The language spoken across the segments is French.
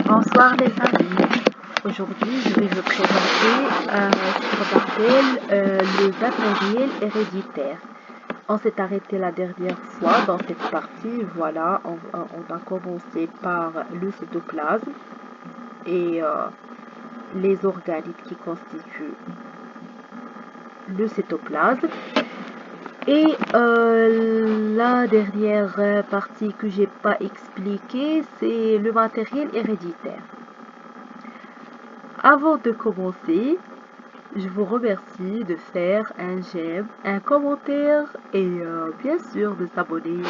Bonsoir les amis. Aujourd'hui, je vais vous présenter ce qu'on appelle le matériel héréditaire. On s'est arrêté la dernière fois dans cette partie. Voilà, on a commencé par le cytoplasme et les organites qui constituent le cytoplasme. Et la dernière partie que j'ai pas expliquée, c'est le matériel héréditaire. Avant de commencer, je vous remercie de faire un j'aime, un commentaire et bien sûr de s'abonner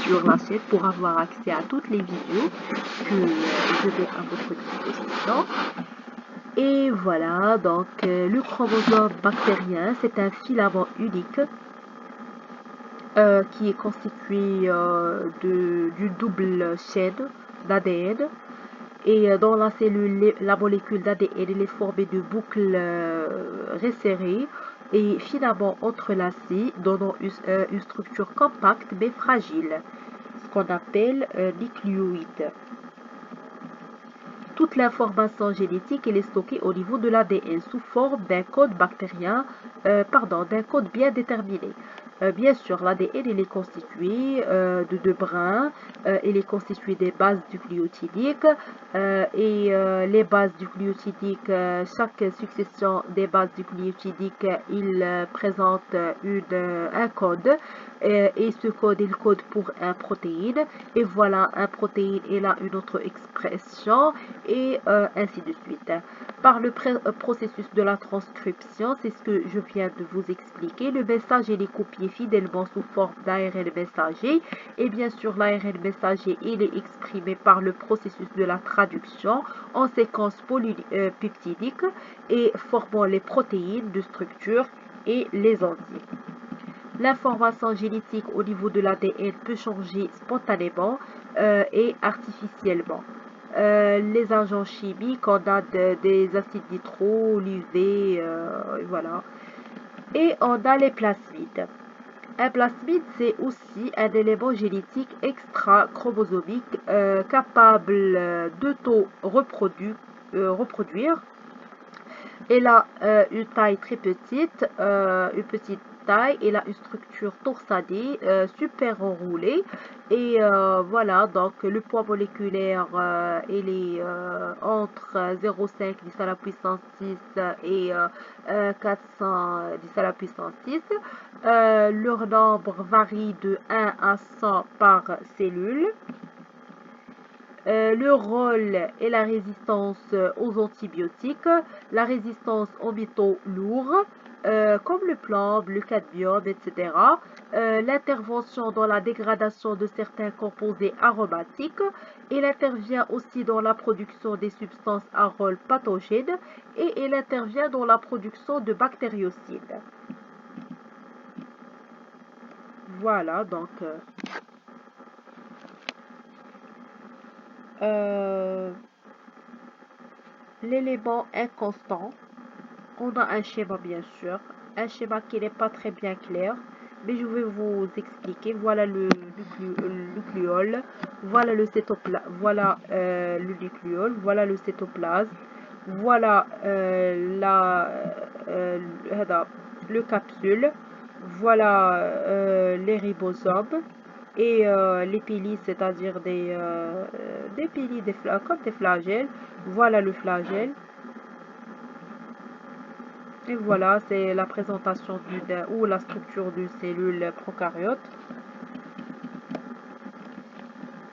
sur la chaîne pour avoir accès à toutes les vidéos que je mets à votre disposition. Et voilà, donc le chromosome bactérien, c'est un filament unique qui est constitué d'une double chaîne d'ADN. Et dans la cellule, la molécule d'ADN est formée de boucles resserrées et finement entrelacées, donnant une structure compacte mais fragile, ce qu'on appelle nucléoïde. Toute l'information génétique est stockée au niveau de l'ADN sous forme d'un code bactérien, d'un code bien déterminé. Bien sûr, l'ADN est constitué de deux brins. Il est constitué des bases nucléotidiques les bases nucléotidiques, chaque succession des bases nucléotidiques, il présente un code et ce code est le code pour un protéine. Et voilà, un protéine, il a une autre expression et ainsi de suite. Par le processus de la transcription, c'est ce que je viens de vous expliquer. Le message est copié fidèlement sous forme d'ARN messager. Et bien sûr, l'ARN messager, il est exprimé par le processus de la traduction en séquences polypeptidiques et formant les protéines de structure et les enzymes. L'information génétique au niveau de l'ADN peut changer spontanément et artificiellement. Les agents chimiques, on a des acides nitro, l'UV, voilà. Et on a les plasmides. Un plasmide, c'est aussi un élément génétique extra-chromosomique capable reproduire. Elle a une taille très petite, une petite taille, elle a une structure torsadée, super enroulée. Et voilà, donc le poids moléculaire, il est entre 0,5 10 à la puissance 6 et 400 10 à la puissance 6. Leur nombre varie de 1 à 100 par cellule. Le rôle et la résistance aux antibiotiques, la résistance aux métaux lourds, comme le plomb, le cadmium, etc. L'intervention dans la dégradation de certains composés aromatiques. Il intervient aussi dans la production des substances à rôle pathogène et il intervient dans la production de bactériocides. Voilà, donc l'élément inconstant. On a un schéma bien sûr, un schéma qui n'est pas très bien clair, mais je vais vous expliquer. Voilà le nucléole, voilà le voilà le nucléole, voilà le cytoplasme, voilà le capsule, voilà les ribosomes et les pili, c'est-à-dire des pili, comme des flagelles. Voilà le flagelle. Et voilà, c'est la présentation ou la structure d'une cellule prokaryote.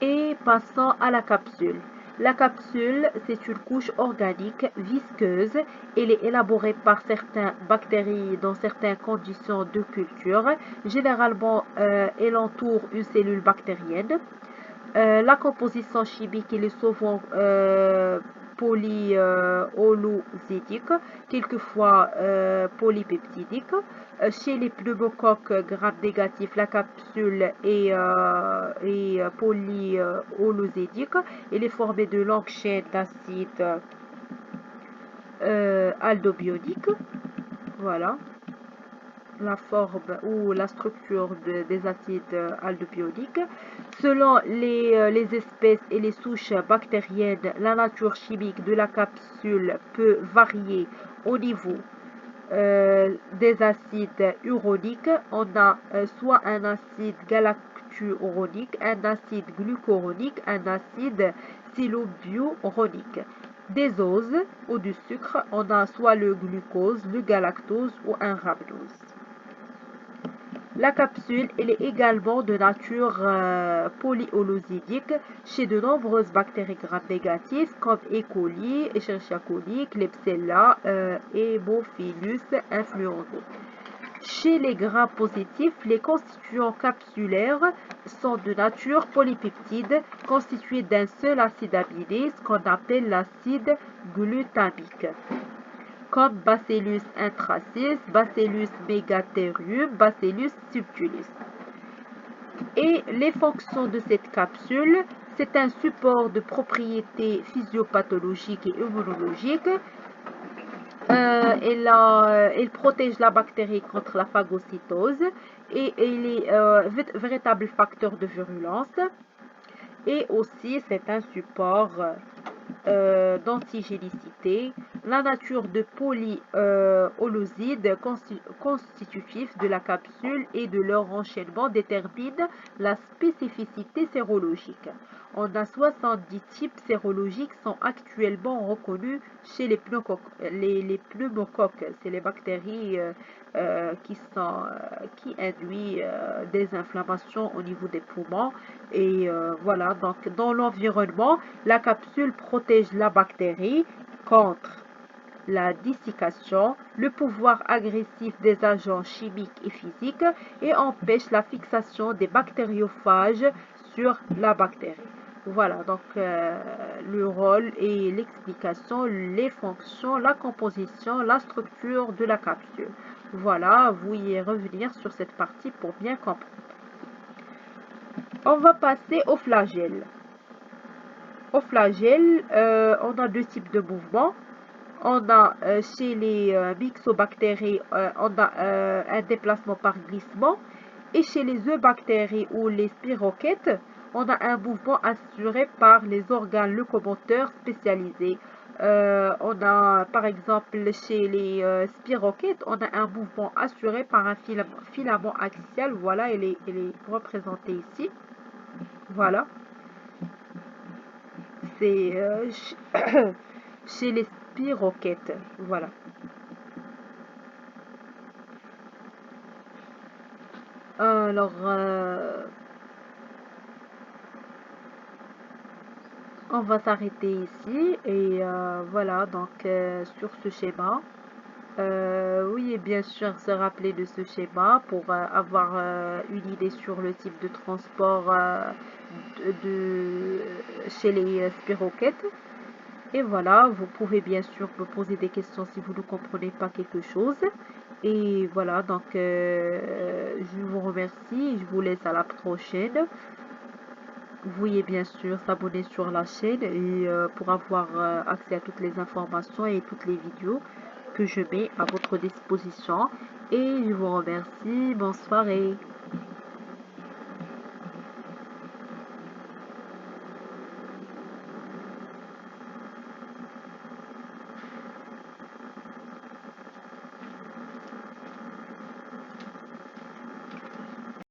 Et passons à la capsule. La capsule, c'est une couche organique visqueuse. Elle est élaborée par certaines bactéries dans certaines conditions de culture. Généralement, elle entoure une cellule bactérienne. La composition chimique, elle est souvent polyholosidique, quelquefois polypeptidique. Chez les pneumocoques gram négatifs, la capsule est polyholosidique. Elle est formée de longues chaînes d'acides aldobioniques. Voilà la forme ou la structure des acides aldobioniques. Selon les espèces et les souches bactériennes, la nature chimique de la capsule peut varier au niveau des acides uroniques. On a soit un acide galacturonique, un acide glucuronique, un acide silobiuronique. Des oses ou du sucre, on a soit le glucose, le galactose ou un rhabdose. La capsule elle est également de nature polyolosidique chez de nombreuses bactéries gram-négatives comme E. coli, Escherichia coli, Klebsiella, Haemophilus influenzae. Chez les gram-positifs, les constituants capsulaires sont de nature polypeptide constitués d'un seul acide aminé, ce qu'on appelle l'acide glutamique, comme Bacillus anthracis, Bacillus megatherium, Bacillus subtilis. Et les fonctions de cette capsule, c'est un support de propriétés physiopathologiques et immunologiques. Elle protège la bactérie contre la phagocytose et il est véritable facteur de virulence. Et aussi, c'est un support d'antigénicité. La nature de polyolosides constitutifs de la capsule et de leur enchaînement détermine la spécificité sérologique. On a 70 types sérologiques sont actuellement reconnus chez les pneumocoques. Les pneumocoques, c'est les bactéries qui induisent des inflammations au niveau des poumons. Et voilà, donc dans l'environnement, la capsule protège la bactérie contre la dessiccation, le pouvoir agressif des agents chimiques et physiques et empêche la fixation des bactériophages sur la bactérie. Voilà, donc le rôle et l'explication, les fonctions, la composition, la structure de la capsule. Voilà, vous y revenir sur cette partie pour bien comprendre. On va passer au flagelle. Au flagelle, on a deux types de mouvements. On a chez les myxobactéries, on a un déplacement par glissement. Et chez les eubactéries ou les spirochètes, on a un mouvement assuré par les organes locomoteurs spécialisés. On a par exemple chez les spirochètes, on a un mouvement assuré par un filament axial. Voilà, il est représenté ici. Voilà. C'est chez les spirochètes. Voilà. Alors, on va s'arrêter ici et voilà, donc sur ce schéma. Oui, et bien sûr, se rappeler de ce schéma pour avoir une idée sur le type de transport chez les spirochètes. Et voilà, vous pouvez bien sûr me poser des questions si vous ne comprenez pas quelque chose. Et voilà, donc je vous remercie et je vous laisse à la prochaine. Veuillez bien sûr s'abonner sur la chaîne et pour avoir accès à toutes les informations et toutes les vidéos que je mets à votre disposition. Et je vous remercie. Bonne soirée.